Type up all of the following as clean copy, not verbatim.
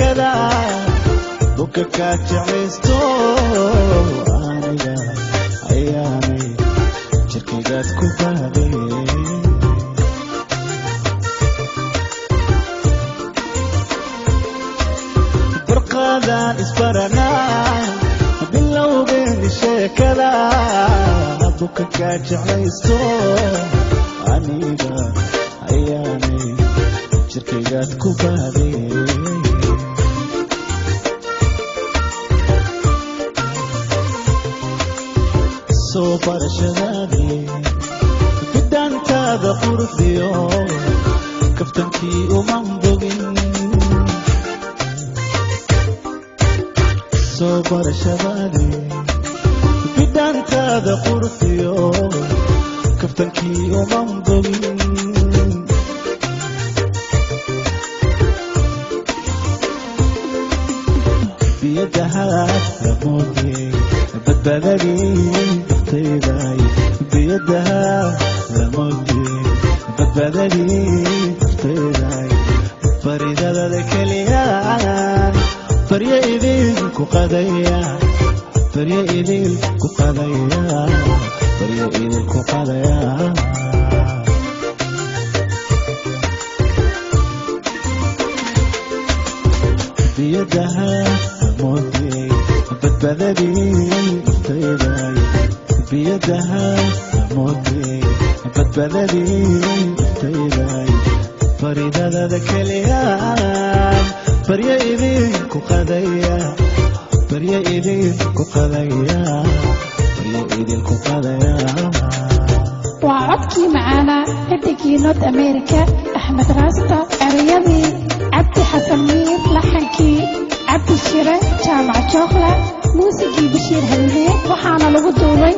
sheekada buka ka jeclaysto aniga ayaanay jirkaygaad ku baabay barqaadaan isbaranaa bilowgeeni sheekada buka ka jeclaysto aniga ayaanay jirkaygaad ku baabay soo barashadaadii bidaantaada qurdiyo kaftankii uman bogin soo barashadaadii bidaantaada qurdiyo kaftankii uman bogin biyadahaad lamoodee badbaadadii naftayday biyadahaad lamoodee badbaadadii naftayday faridadada keliyaan farya idinku qadaya farya idinku qadaya farya idinku qadaya biyadahaad lamoodee badbaadadii naftayday biyadahaad lamoodee badbaadadii naftayday faridadada keliyaan farya idinku qadaya farya idinku qadaya farya idinku qadaya waa codkii macaana xidigii North America Axmed Rasta erayadii Cabdi Xasan Miir laxankii Cabdi Shire jaamac Jookla muusigii Bashiir Hanuuniye waxaana lagu duubay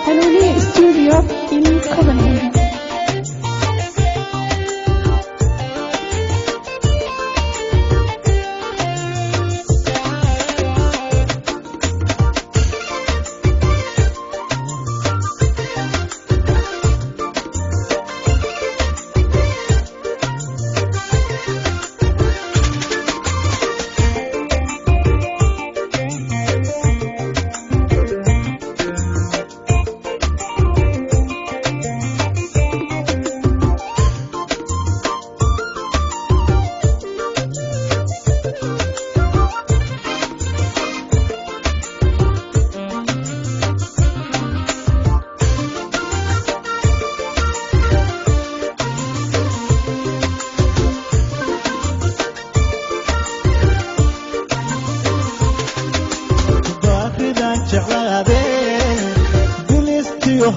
Hanuuniye Studio in Copenhagen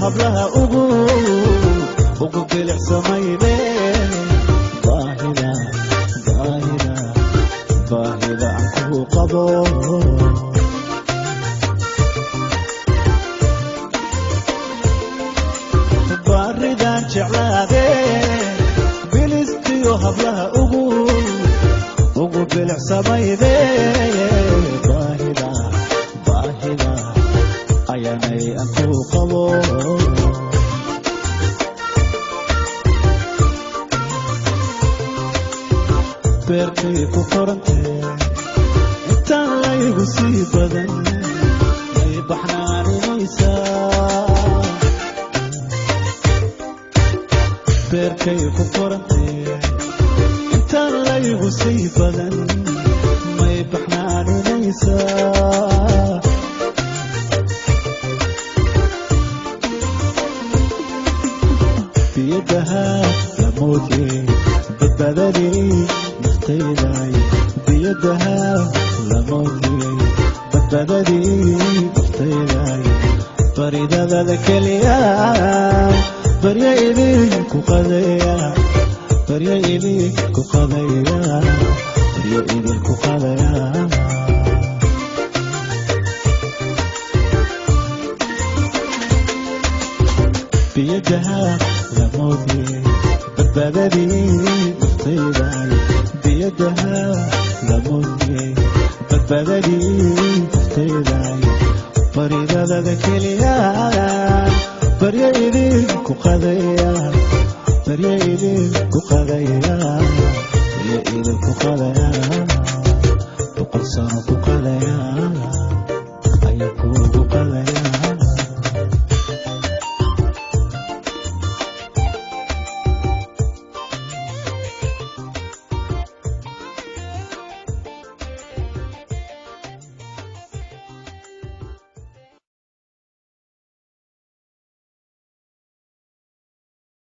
hablaha ugu bilic samayde baahida aan ku qabo baaridan jeclaade bilistiyo hablaha ugu bilic samayde baahida ayaanay aan ku qabo beerkay ku qorantee intaan laygu sii badan may baxnaaninaysaa beerkay ku qorantee intaan laygu sii badan may baxnaaninaysaa biyadahaad lamoodee badbaadadii naftayday biyadahaad lamoodee badbaadadii naftayday faridadada keliyaan farya idinku qadaya farya idinku qadaya farya idinku qadaya biyadahaad lamoodee badbaadadii naftayday biyadahaad lamoodee badbaadadii naftayday faridadada keliyaan farya idinku qadaya farya idinku qadaya